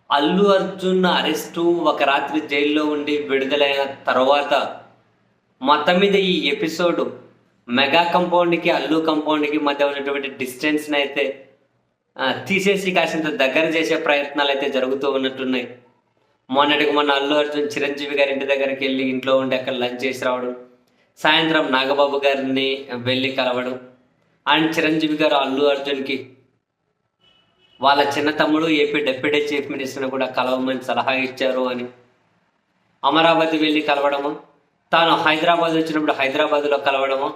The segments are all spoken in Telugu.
అల్లు అర్జున్ అరెస్టు, ఒక రాత్రి జైల్లో ఉండి విడుదలైన తర్వాత మొత్తం మీద ఈ ఎపిసోడ్ మెగా కంపౌండ్‌కి, అల్లు కంపౌండ్‌కి మధ్య ఉన్నటువంటి డిస్టెన్స్‌ని అయితే తీసేసి కాసింత దగ్గర చేసే ప్రయత్నాలైతే జరుగుతూ ఉన్నట్టున్నాయి. మొన్నటికి మొన్న అల్లు అర్జున్ చిరంజీవి గారి ఇంటి దగ్గరికెళ్ళి ఇంట్లో ఉండి అక్కడ లంచ్ చేసి రావడం. సాయంత్రం నాగబాబు గారిని వెళ్ళి కలవడం. అండ్ చిరంజీవి గారు అల్లు అర్జున్‌కి వాళ్ళ చిన్న తమ్ముడు ఏపీ డిప్యూటీ చీఫ్ మినిస్టర్ని కూడా కలవమని సలహా ఇచ్చారు అని. అమరావతి వెళ్ళి కలవడము, తాను హైదరాబాద్ వచ్చినప్పుడు హైదరాబాద్లో కలవడము,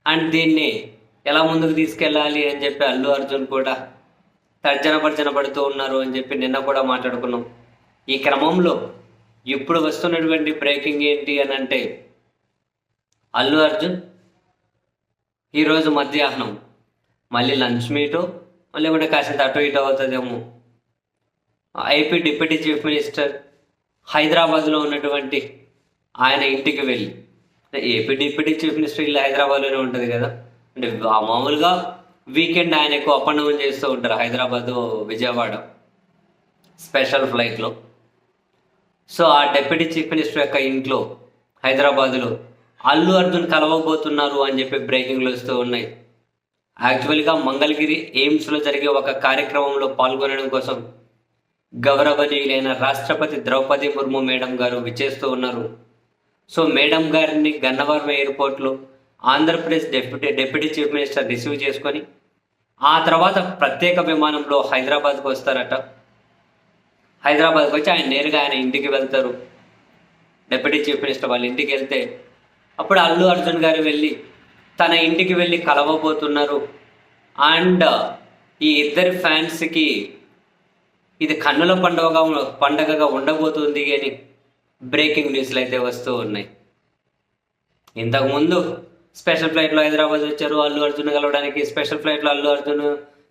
అండ్ దీన్ని ఎలా ముందుకు తీసుకెళ్ళాలి అని చెప్పి అల్లు అర్జున్ కూడా తర్జన పడుతూ ఉన్నారు అని చెప్పి నిన్న కూడా మాట్లాడుకున్నాం. ఈ క్రమంలో ఇప్పుడు వస్తున్నటువంటి బ్రేకింగ్ ఏంటి అని అంటే, అల్లు అర్జున్ ఈరోజు మధ్యాహ్నం మళ్ళీ లంచ్ మీటు, మళ్ళీ కూడా కాసింత అటు ఇటు అవుతుందేమో, ఏపీ డిప్యూటీ చీఫ్ మినిస్టర్ హైదరాబాద్లో ఉన్నటువంటి ఆయన ఇంటికి వెళ్ళి, ఏపీ డిప్యూటీ చీఫ్ మినిస్టర్ ఇల్లు హైదరాబాద్లోనే ఉంటుంది కదా, అంటే మామూలుగా వీకెండ్ ఆయన ఎక్కువ అప్ అండ్ డౌన్ చేస్తూ ఉంటారు హైదరాబాదు విజయవాడ స్పెషల్ ఫ్లైట్లో. సో ఆ డిప్యూటీ చీఫ్ మినిస్టర్ యొక్క ఇంట్లో హైదరాబాదులో అల్లు అర్జున్ కలవబోతున్నారు అని చెప్పి బ్రేకింగ్లు వస్తూ ఉన్నాయి. యాక్చువల్గా మంగళగిరి ఎయిమ్స్లో జరిగే ఒక కార్యక్రమంలో పాల్గొనడం కోసం గౌరవనీయులైన రాష్ట్రపతి ద్రౌపది ముర్ము మేడం గారు విచ్చేస్తూ ఉన్నారు. సో మేడం గారిని గన్నవరం ఎయిర్పోర్ట్లో Andhra Pradesh deputy chief minister receive చేసుకొని ఆ తర్వాత ప్రత్యేక విమానంలో హైదరాబాద్కు వస్తారట. హైదరాబాద్కి వచ్చి ఆయన నేరుగా ఆయన ఇంటికి వెళ్తారు. డిప్యూటీ చీఫ్ మినిస్టర్ వాళ్ళ ఇంటికి వెళ్తే అప్పుడు అల్లు అర్జున్ గారు వెళ్ళి తన ఇంటికి వెళ్ళి కలవబోతున్నారు. అండ్ ఈ ఇద్దరి ఫ్యాన్స్కి ఇది కన్నుల పండగగా ఉండబోతుంది అని బ్రేకింగ్ న్యూస్లు అయితే వస్తూ ఉన్నాయి. ఇంతకుముందు స్పెషల్ ఫ్లైట్లో హైదరాబాద్ వచ్చారు అల్లు అర్జున్ కలవడానికి, స్పెషల్ ఫ్లైట్లో అల్లు అర్జున్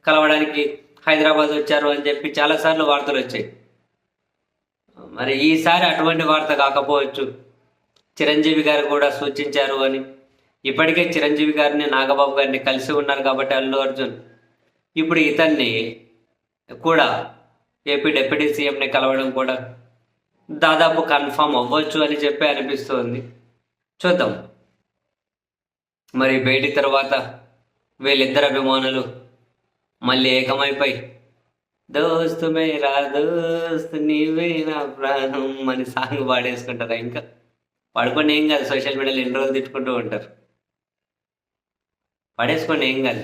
కలవడానికి హైదరాబాద్ వచ్చారు అని చెప్పి చాలాసార్లు వార్తలు వచ్చాయి. మరి ఈసారి అటువంటి వార్త కాకపోవచ్చు. చిరంజీవి గారు కూడా సూచించారు అని. ఇప్పటికే చిరంజీవి గారిని, నాగబాబు గారిని కలిసి ఉన్నారు కాబట్టి అల్లు అర్జున్ ఇప్పుడు ఇతన్ని కూడా ఏపీ డిప్యూటీ సీఎంని కలవడం కూడా దాదాపు కన్ఫామ్ అవ్వచ్చు అని చెప్పి అనిపిస్తుంది. చూద్దాం మరి భేటీ తర్వాత వీళ్ళిద్దరు అభిమానులు మళ్ళీ ఏకమైపోయి దోస్తు మేరా దోస్త్ నీవే నా ప్రాణం అని సాంగ్ పాడేసుకుంటారా? ఇంకా పడుకొని ఏం కాదు, సోషల్ మీడియాలో ఎన్ని రోజులు తిట్టుకుంటూ ఉంటారు. పడేసుకోండి, ఏం కాదు.